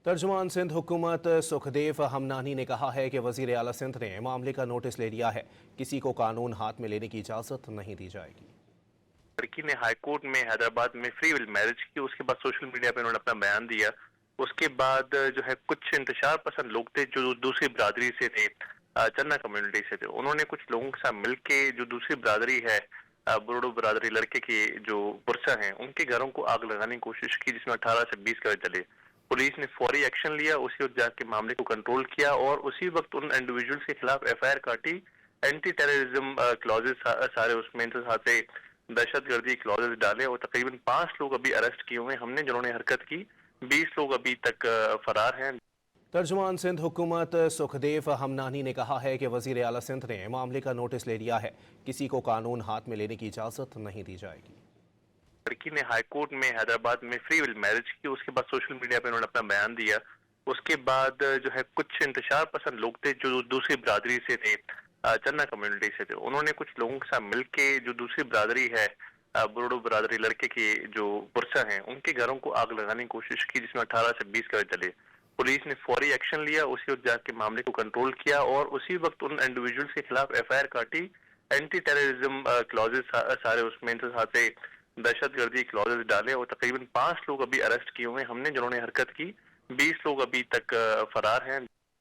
तर्जुमान सिंध हुकूमत सुखदेव हमनानी ने कहा है कि वजीर आला सिंध ने मामले का नोटिस ले लिया है। किसी को कानून हाथ में लेने की इजाजत नहीं दी जाएगी। लड़की ने हाई कोर्ट में हैदराबाद में फ्री विल मैरिज की, उसके बाद सोशल मीडिया पे उन्होंने अपना बयान दिया। उसके बाद जो है कुछ इंतशार पसंद लोग थे जो दूसरी बरादरी से थे, चन्ना कम्युनिटी से थे। उन्होंने कुछ लोगों के साथ मिलके जो दूसरी बरादरी है, बुरडो बरादरी, लड़के के जो पुरसा हैं, उनके घरों को आग लगाने की कोशिश की, जिसमें 18 से 20 घर जले। पुलिस ने फौरी एक्शन लिया, उसी वक्त जाके मामले को कंट्रोल किया और उसी वक्त उन इंडिविजुअल्स के खिलाफ एफआईआर काटी। एंटी टेररिज्म क्लॉजेस सारे उसमें साथ दहशतगर्दी क्लॉजेस डाले और तकरीबन 5 लोग अभी अरेस्ट किए हुए हैं हमने जिन्होंने हरकत की। 20 लोग अभी तक फरार हैं। तर्जुमान सिंध हुकूमत सुखदेव हमनानी ने कहा है कि वजीर आला सिंध ने मामले का नोटिस ले लिया है। किसी को कानून हाथ में लेने की इजाजत नहीं दी जाएगी। लड़की ने हाई कोर्ट में हैदराबाद में फ्री विल मैरिज की, उसके बाद सोशल मीडिया पे उन्होंने अपना बयान दिया। उसके बाद जो है कुछ इंतशार पसंद लोग थे जो दूसरी बरादरी से थे, चन्ना कम्युनिटी से थे। उन्होंने कुछ लोगों के साथ मिलके जो दूसरी बरादरी है, बुरडो बरादरी, लड़के के जो पुरसा हैं, उनके घरों को आग लगाने की कोशिश की, जिसमें 18 से 20 घर जले। पुलिस ने फौरी एक्शन लिया, उसी वक्त जाके मामले को कंट्रोल किया और उसी वक्त उन इंडिविजुअल्स के खिलाफ एफआईआर काटी। एंटी टेररिज्म क्लॉजेस सारे उसमें साथ दहशतगर्दी क्लॉजेस डाले और तकरीबन 5 लोग अभी अरेस्ट किए हुए हैं हमने जिन्होंने हरकत की। 20 लोग अभी तक फरार हैं।